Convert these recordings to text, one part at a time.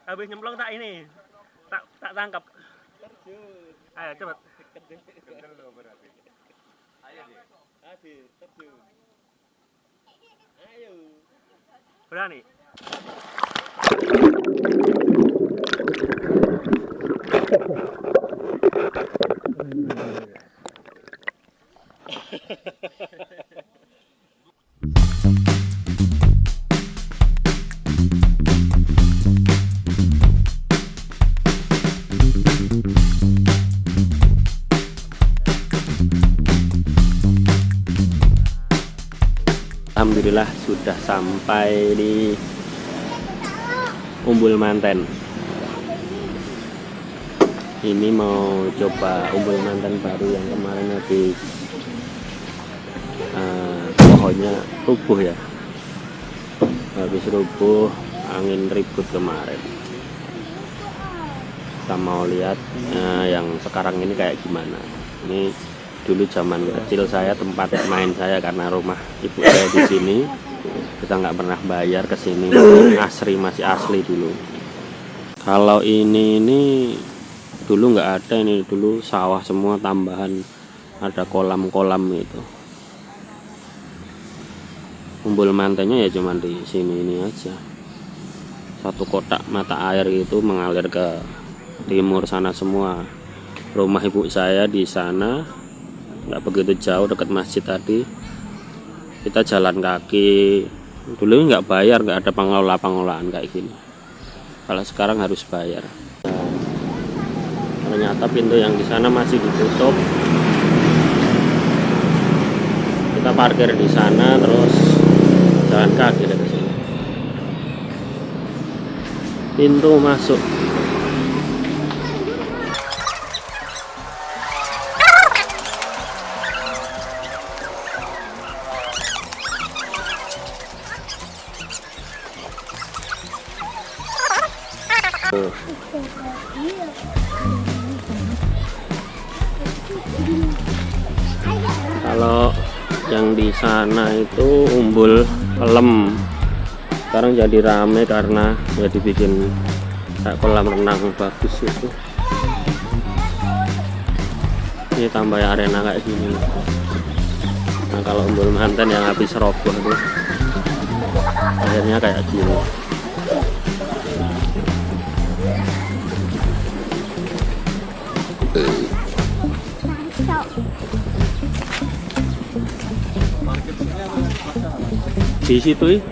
Habis nyemplung tak ini, tak tangkap. Ayo cepet. Berani. Alhamdulillah sudah sampai di Umbul Manten. Ini mau coba Umbul Manten baru yang kemarin habis pohonnya rubuh ya. Habis rubuh angin ribut kemarin. Kita mau lihat yang sekarang ini kayak gimana. Ini dulu zaman kecil saya, tempat main saya, karena rumah ibu saya di sini. Kita nggak pernah bayar ke sini, masih asli dulu. Kalau ini dulu nggak ada, ini dulu sawah semua, tambahan ada kolam-kolam itu. Umbul Mantennya ya cuman di sini ini aja. Satu kotak mata air itu mengalir ke timur sana semua. Rumah ibu saya di sana, nggak begitu jauh, dekat masjid tadi. Kita jalan kaki. Dulu nggak bayar, nggak ada pengelolaan kayak gini. Kalau sekarang harus bayar. Ternyata pintu yang di sana masih ditutup. Kita parkir di sana, terus jalan kaki dari sini. Pintu masuk. Kalau yang di sana itu Umbul Pelem, sekarang jadi rame karena ya dibikin kayak kolam renang bagus itu. Ini tambah arena kayak gini. Nah, kalau Umbul Manten yang habis roboh itu akhirnya kayak gini. Di situ ya?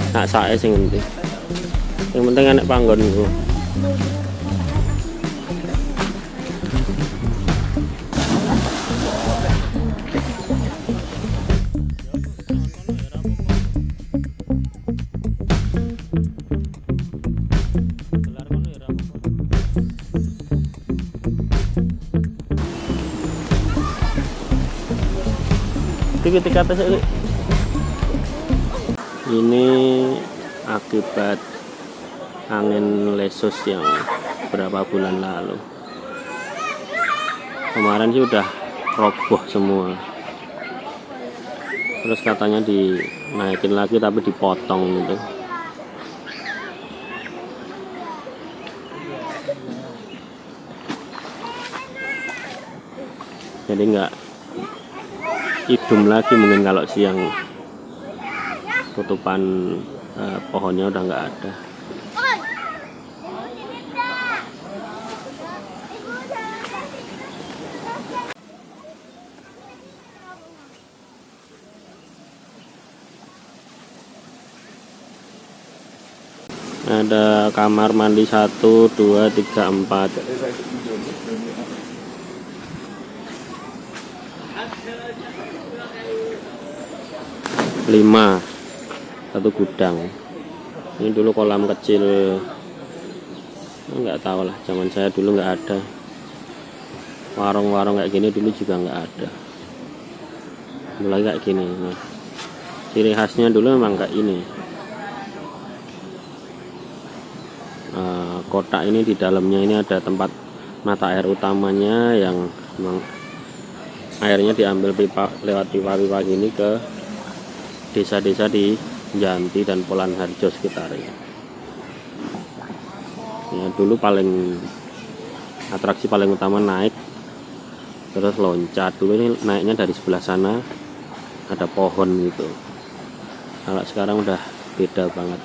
Nak saya sing penting. Yang penting anak panggon itu. Ketika ini akibat angin lesus yang berapa bulan lalu. Kemarin sih udah roboh semua. Terus katanya dinaikin lagi tapi dipotong gitu. Jadi nggak idum lagi mungkin kalau siang. Tutupan pohonnya udah nggak ada. Ada kamar mandi 1, 2, 3, 4. 5, 1 gudang. Ini dulu kolam kecil, nggak tahu lah, zaman saya dulu nggak ada. Warung-warung kayak gini dulu juga nggak ada, mulai kayak gini. Nah, ciri khasnya dulu memang kayak ini. Kotak ini di dalamnya ini ada tempat mata air utamanya, yang memang airnya diambil pipa, lewat pipa-pipa gini ke desa-desa di Janti dan Polan Harjo sekitarnya. Ya, dulu atraksi paling utama naik terus loncat. Dulu ini naiknya dari sebelah sana, ada pohon gitu. Kalau sekarang udah beda banget.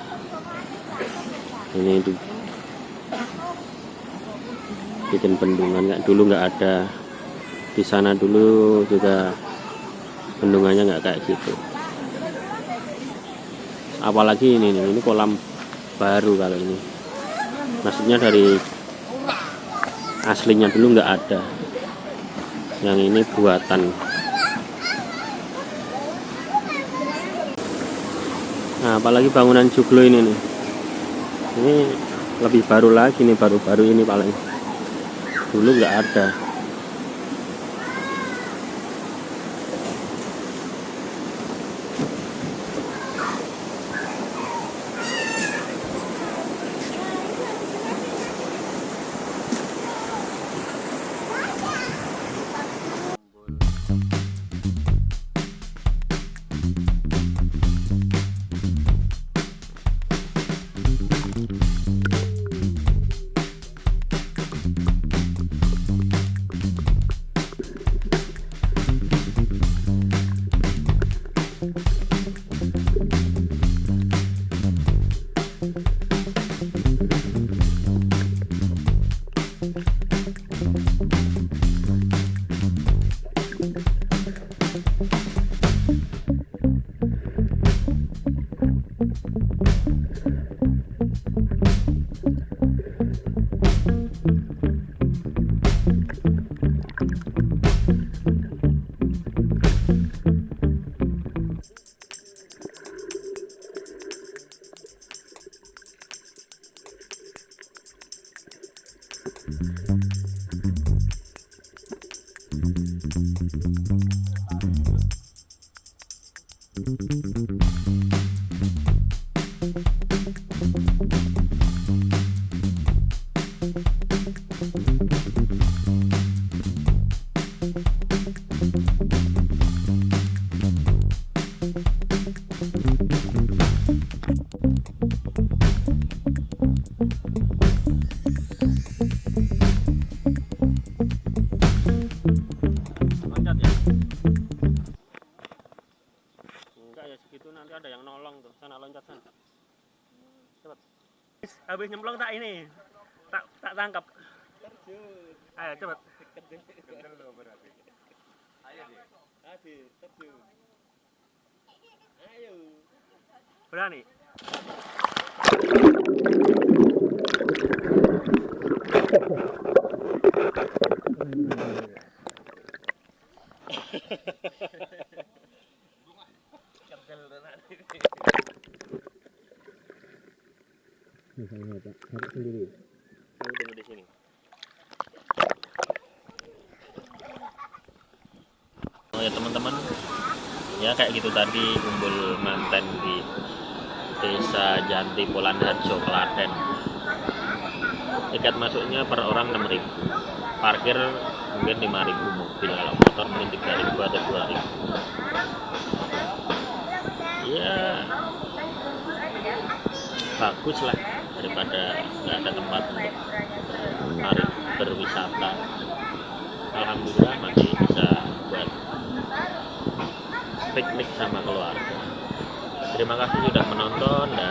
Ini bikin bendungan, dulu nggak ada. Di sana dulu juga bendungannya nggak kayak gitu. Apalagi ini kolam baru kalau ini. Maksudnya dari aslinya dulu nggak ada. Yang ini buatan. Nah, apalagi bangunan joglo ini nih. Ini lebih baru lagi nih, baru-baru ini paling. Dulu nggak ada. Loncat ya? Enggak ya, segitu nanti ada yang nolong tuh. Sana loncat sana. Cepat. Habis nyemplung tak ini. Tak tangkap. Ayo cepat. Ayo terjun. Ayo. Berani. Harus sendiri. Tunggu di sini. Oh ya teman-teman, ya kayak gitu tadi umbul manten di Desa Janti Polan Harjo, Klaten. Tiket masuknya per orang 6.000. Parkir mungkin 5.000, mobil kalau motor mungkin 3.000 atau 2.000. Ya bagus lah, daripada nggak ada tempat untuk berwisata. Alhamdulillah masih bisa buat piknik sama keluarga. Terima kasih sudah menonton dan